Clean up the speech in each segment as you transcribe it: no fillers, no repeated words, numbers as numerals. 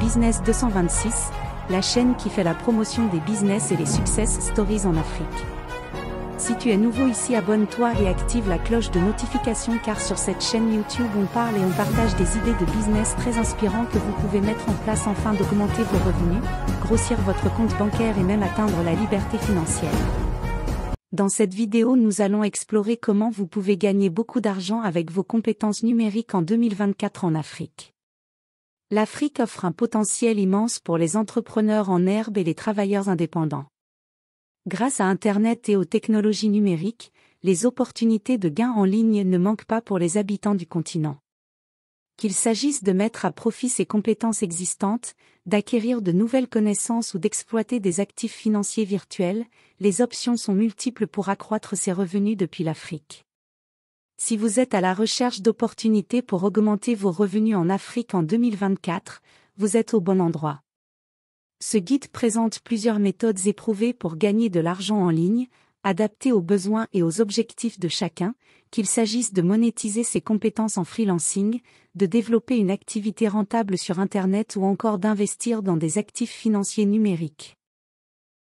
Business 226, la chaîne qui fait la promotion des business et les success stories en Afrique. Si tu es nouveau ici, abonne-toi et active la cloche de notification car sur cette chaîne YouTube on parle et on partage des idées de business très inspirantes que vous pouvez mettre en place afin d'augmenter vos revenus, grossir votre compte bancaire et même atteindre la liberté financière. Dans cette vidéo, nous allons explorer comment vous pouvez gagner beaucoup d'argent avec vos compétences numériques en 2024 en Afrique. L'Afrique offre un potentiel immense pour les entrepreneurs en herbe et les travailleurs indépendants. Grâce à Internet et aux technologies numériques, les opportunités de gains en ligne ne manquent pas pour les habitants du continent. Qu'il s'agisse de mettre à profit ses compétences existantes, d'acquérir de nouvelles connaissances ou d'exploiter des actifs financiers virtuels, les options sont multiples pour accroître ses revenus depuis l'Afrique. Si vous êtes à la recherche d'opportunités pour augmenter vos revenus en Afrique en 2024, vous êtes au bon endroit. Ce guide présente plusieurs méthodes éprouvées pour gagner de l'argent en ligne, adaptées aux besoins et aux objectifs de chacun, qu'il s'agisse de monétiser ses compétences en freelancing, de développer une activité rentable sur Internet ou encore d'investir dans des actifs financiers numériques.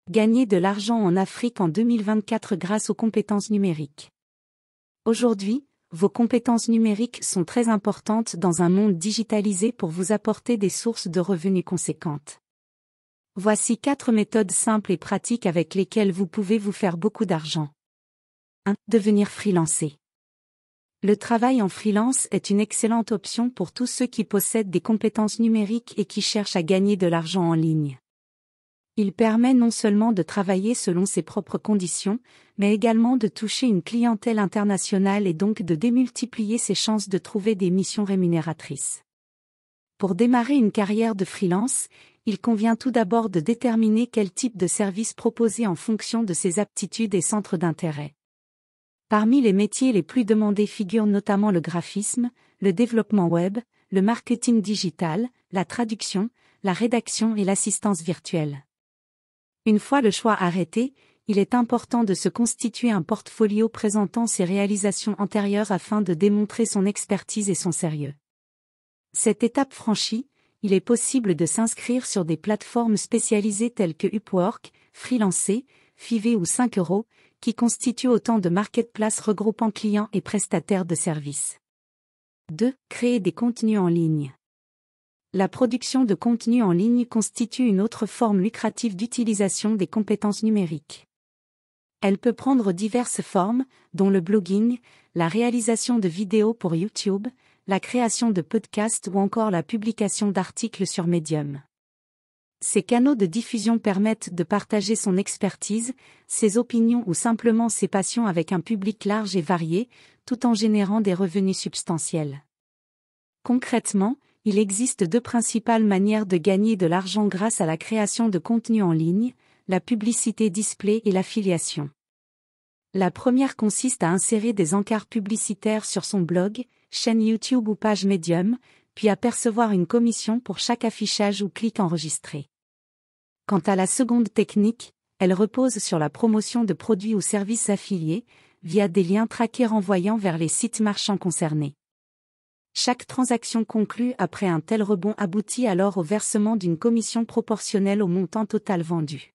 Gagner de l'argent en Afrique en 2024 grâce aux compétences numériques. Aujourd'hui, vos compétences numériques sont très importantes dans un monde digitalisé pour vous apporter des sources de revenus conséquentes. Voici 4 méthodes simples et pratiques avec lesquelles vous pouvez vous faire beaucoup d'argent. 1. Devenir freelancer. Le travail en freelance est une excellente option pour tous ceux qui possèdent des compétences numériques et qui cherchent à gagner de l'argent en ligne. Il permet non seulement de travailler selon ses propres conditions, mais également de toucher une clientèle internationale et donc de démultiplier ses chances de trouver des missions rémunératrices. Pour démarrer une carrière de freelance, il convient tout d'abord de déterminer quel type de service proposer en fonction de ses aptitudes et centres d'intérêt. Parmi les métiers les plus demandés figurent notamment le graphisme, le développement web, le marketing digital, la traduction, la rédaction et l'assistance virtuelle. Une fois le choix arrêté, il est important de se constituer un portfolio présentant ses réalisations antérieures afin de démontrer son expertise et son sérieux. Cette étape franchie, il est possible de s'inscrire sur des plateformes spécialisées telles que Upwork, Freelancer, Fiverr ou 5 euros, qui constituent autant de marketplaces regroupant clients et prestataires de services. 2. Créer des contenus en ligne. La production de contenus en ligne constitue une autre forme lucrative d'utilisation des compétences numériques. Elle peut prendre diverses formes, dont le blogging, la réalisation de vidéos pour YouTube, la création de podcasts ou encore la publication d'articles sur Medium. Ces canaux de diffusion permettent de partager son expertise, ses opinions ou simplement ses passions avec un public large et varié, tout en générant des revenus substantiels. Concrètement, il existe 2 principales manières de gagner de l'argent grâce à la création de contenu en ligne, la publicité display et l'affiliation. La première consiste à insérer des encarts publicitaires sur son blog, chaîne YouTube ou page Medium, puis à percevoir une commission pour chaque affichage ou clic enregistré. Quant à la seconde technique, elle repose sur la promotion de produits ou services affiliés, via des liens traqués renvoyant vers les sites marchands concernés. Chaque transaction conclue après un tel rebond aboutit alors au versement d'une commission proportionnelle au montant total vendu.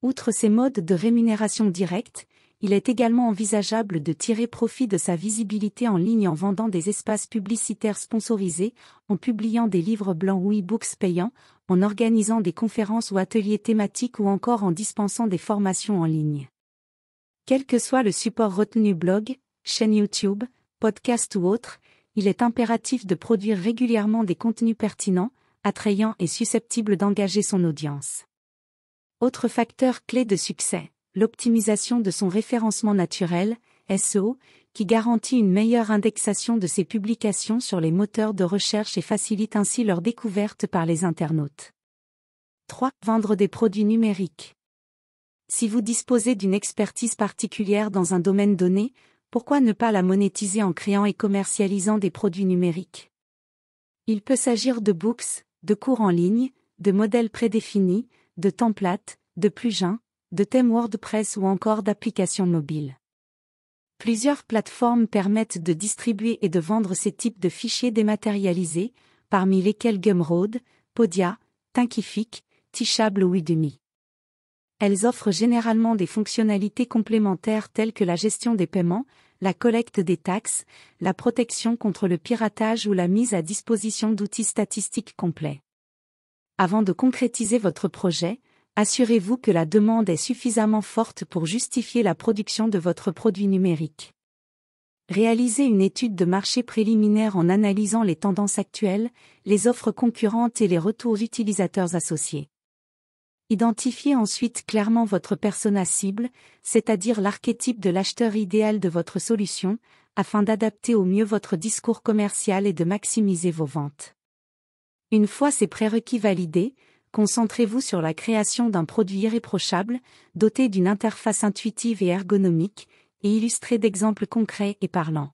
Outre ces modes de rémunération directe, il est également envisageable de tirer profit de sa visibilité en ligne en vendant des espaces publicitaires sponsorisés, en publiant des livres blancs ou e-books payants, en organisant des conférences ou ateliers thématiques ou encore en dispensant des formations en ligne. Quel que soit le support retenu, blog, chaîne YouTube, podcast ou autre, il est impératif de produire régulièrement des contenus pertinents, attrayants et susceptibles d'engager son audience. Autre facteur clé de succès, l'optimisation de son référencement naturel, SEO, qui garantit une meilleure indexation de ses publications sur les moteurs de recherche et facilite ainsi leur découverte par les internautes. 3. Vendre des produits numériques. Si vous disposez d'une expertise particulière dans un domaine donné, pourquoi ne pas la monétiser en créant et commercialisant des produits numériques? Il peut s'agir de books, de cours en ligne, de modèles prédéfinis, de templates, de plugins, de thèmes WordPress ou encore d'applications mobiles. Plusieurs plateformes permettent de distribuer et de vendre ces types de fichiers dématérialisés, parmi lesquels Gumroad, Podia, Thinkific, Teachable ou Udemy. Elles offrent généralement des fonctionnalités complémentaires telles que la gestion des paiements, la collecte des taxes, la protection contre le piratage ou la mise à disposition d'outils statistiques complets. Avant de concrétiser votre projet, assurez-vous que la demande est suffisamment forte pour justifier la production de votre produit numérique. Réalisez une étude de marché préliminaire en analysant les tendances actuelles, les offres concurrentes et les retours utilisateurs associés. Identifiez ensuite clairement votre persona cible, c'est-à-dire l'archétype de l'acheteur idéal de votre solution, afin d'adapter au mieux votre discours commercial et de maximiser vos ventes. Une fois ces prérequis validés, concentrez-vous sur la création d'un produit irréprochable, doté d'une interface intuitive et ergonomique, et illustré d'exemples concrets et parlants.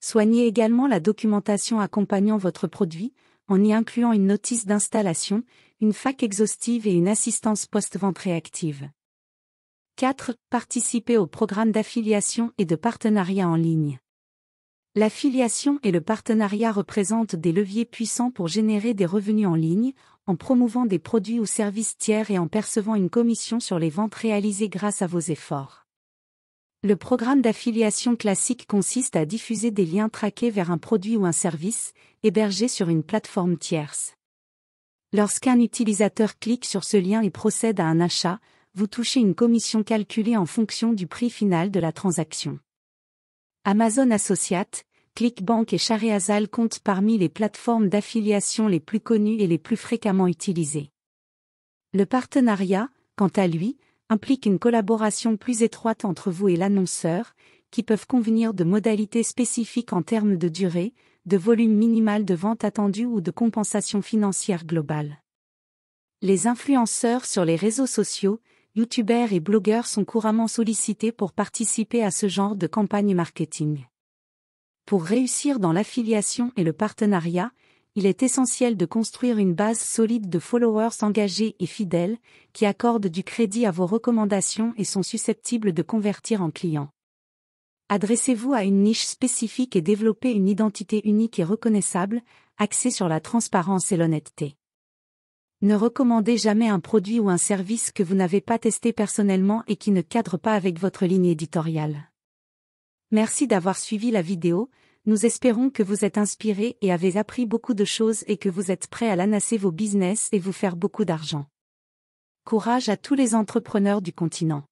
Soignez également la documentation accompagnant votre produit, en y incluant une notice d'installation, une FAQ exhaustive et une assistance post-vente réactive. 4. Participez au programme d'affiliation et de partenariat en ligne. L'affiliation et le partenariat représentent des leviers puissants pour générer des revenus en ligne, en promouvant des produits ou services tiers et en percevant une commission sur les ventes réalisées grâce à vos efforts. Le programme d'affiliation classique consiste à diffuser des liens traqués vers un produit ou un service, hébergé sur une plateforme tierce. Lorsqu'un utilisateur clique sur ce lien et procède à un achat, vous touchez une commission calculée en fonction du prix final de la transaction. Amazon Associates, ClickBank et Shareasal comptent parmi les plateformes d'affiliation les plus connues et les plus fréquemment utilisées. Le partenariat, quant à lui, implique une collaboration plus étroite entre vous et l'annonceur, qui peuvent convenir de modalités spécifiques en termes de durée, de volume minimal de vente attendu ou de compensation financière globale. Les influenceurs sur les réseaux sociaux, youtubeurs et blogueurs sont couramment sollicités pour participer à ce genre de campagne marketing. Pour réussir dans l'affiliation et le partenariat, il est essentiel de construire une base solide de followers engagés et fidèles, qui accordent du crédit à vos recommandations et sont susceptibles de convertir en clients. Adressez-vous à une niche spécifique et développez une identité unique et reconnaissable, axée sur la transparence et l'honnêteté. Ne recommandez jamais un produit ou un service que vous n'avez pas testé personnellement et qui ne cadre pas avec votre ligne éditoriale. Merci d'avoir suivi la vidéo. Nous espérons que vous êtes inspirés et avez appris beaucoup de choses et que vous êtes prêts à lancer vos business et vous faire beaucoup d'argent. Courage à tous les entrepreneurs du continent.